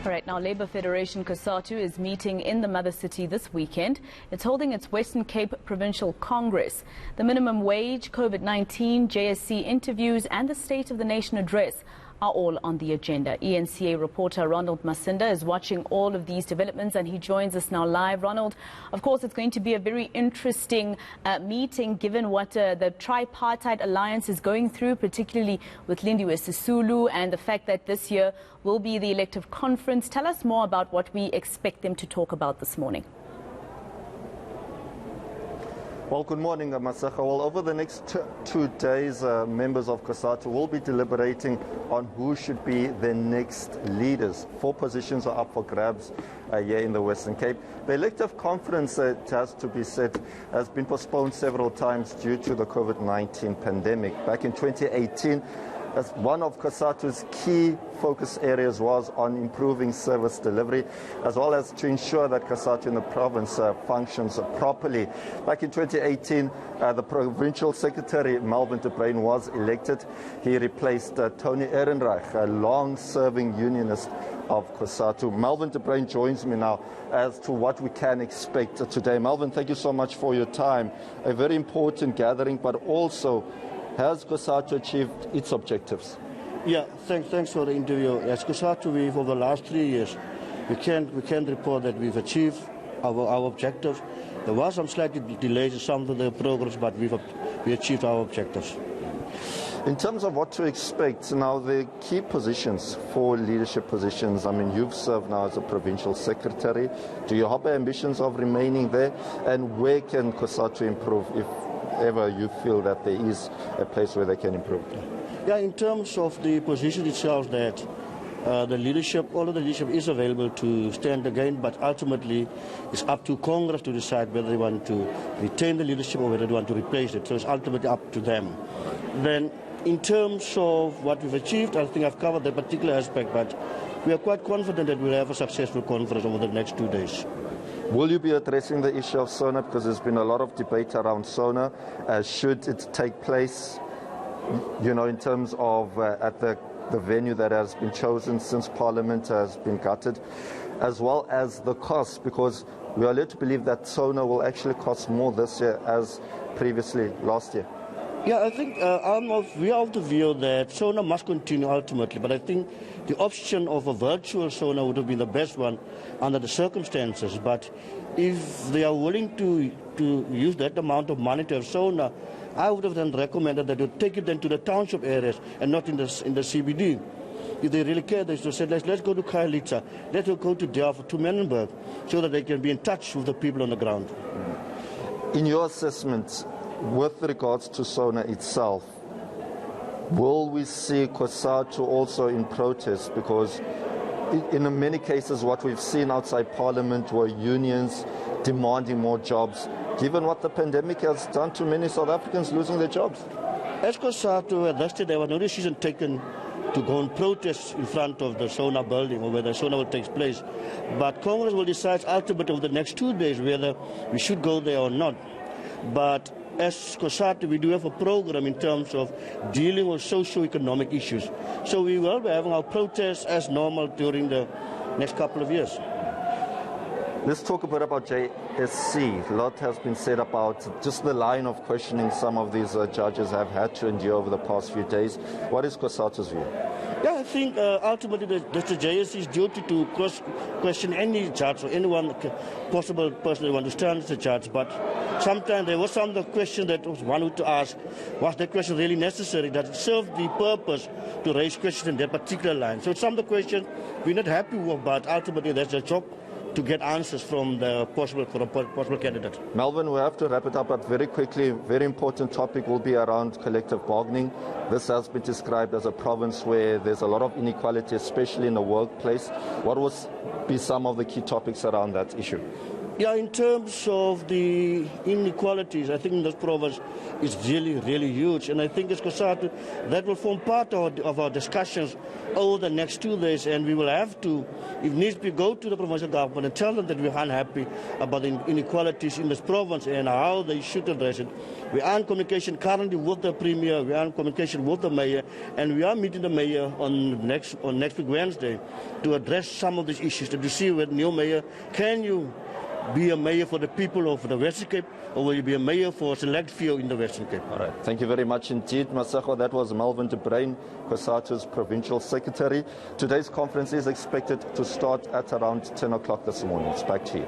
All right, now Labour Federation Cosatu is meeting in the mother city this weekend. It's holding its Western Cape Provincial Congress. The minimum wage, COVID-19, JSC interviews and the State of the Nation address are all on the agenda. eNCA reporter Ronald Masinda is watching all of these developments and he joins us now live. Ronald, of course, it's going to be a very interesting meeting given what the tripartite alliance is going through, particularly with Lindiwe Sisulu and the fact that this year will be the elective conference. Tell us more about what we expect them to talk about this morning. Well, good morning, Masaka. Well, over the next two days, members of Cosatu will be deliberating on who should be the next leaders. 4 positions are up for grabs here in the Western Cape. The elective conference, it has to be said, has been postponed several times due to the COVID-19 pandemic. Back in 2018, as one of Cosatu's key focus areas was on improving service delivery, as well as to ensure that Cosatu in the province functions properly. Back in 2018, the provincial secretary, Melvin de Bruin, was elected. He replaced Tony Ehrenreich, a long-serving unionist of Cosatu. Melvin de Bruin joins me now as to what we can expect today. Melvin, thank you so much for your time. A very important gathering, but also, has Cosatu achieved its objectives? Yeah, thanks for the interview. As Cosatu, over the last 3 years, we can report that we've achieved our objectives. There was some slight delays in some of the programs, but we achieved our objectives. In terms of what to expect, now the key positions for leadership positions, I mean, you've served now as a provincial secretary. Do you have ambitions of remaining there? And where can Cosatu improve if ever you feel that there is a place where they can improve? Yeah, in terms of the position itself, that the leadership, all of the leadership is available to stand again, but ultimately it's up to Congress to decide whether they want to retain the leadership or whether they want to replace it. So it's ultimately up to them. Then in terms of what we've achieved, I think I've covered that particular aspect, but we are quite confident that we'll have a successful conference over the next 2 days. Will you be addressing the issue of SONA? Because there's been a lot of debate around SONA. Should it take place, you know, in terms of at the venue that has been chosen since Parliament has been gutted, as well as the cost, because we are led to believe that SONA will actually cost more this year as previously last year. Yeah, I think we are of the view that SONA must continue ultimately, but I think the option of a virtual SONA would have been the best one under the circumstances. But if they are willing to use that amount of money to have SONA, I would have then recommended that you take it then to the township areas and not in the CBD. If they really care, they should say, let's go to Khayelitsha, let's go to Delft, to Menenberg, so that they can be in touch with the people on the ground. In your assessment, with regards to SONA itself, will we see Cosatu also in protest? Because in many cases what we've seen outside Parliament were unions demanding more jobs, given what the pandemic has done to many South Africans losing their jobs. As Cosatu, at that stage, there was no decision taken to go and protest in front of the SONA building or whether SONA will take place. But Congress will decide ultimately over the next 2 days whether we should go there or not. But as Cosatu, we do have a program in terms of dealing with socio-economic issues. So we will be having our protests as normal during the next couple of years. Let's talk a bit about JSC. A lot has been said about just the line of questioning some of these judges have had to endure over the past few days. What is Cosatu's view? Yeah, I think ultimately the JSC's duty to question any judge or anyone possible person who wants to stand as a judge. But sometimes there was some of the question that one would to ask, was that question really necessary? Does it serve the purpose to raise questions in that particular line? So some of the questions we're not happy with, but ultimately that's a job to get answers from the possible candidate. Melvin, we have to wrap it up, but very quickly, very important topic will be around collective bargaining. This has been described as a province where there's a lot of inequality, especially in the workplace. What will be some of the key topics around that issue? Yeah, in terms of the inequalities, I think in this province is really, really huge. And I think as Cosatu, that will form part of our discussions over the next 2 days. And we will have to, if needs be, go to the provincial government and tell them that we're unhappy about the inequalities in this province and how they should address it. We are in communication currently with the Premier, we are in communication with the Mayor, and we are meeting the Mayor on next week Wednesday to address some of these issues, to see with new Mayor, can you be a mayor for the people of the Western Cape, or will you be a mayor for a select few in the Western Cape? All right. Thank you very much indeed, Masego. That was Melvin de Bruyn, Cosatu's provincial secretary. Today's conference is expected to start at around 10 o'clock this morning. It's back to you.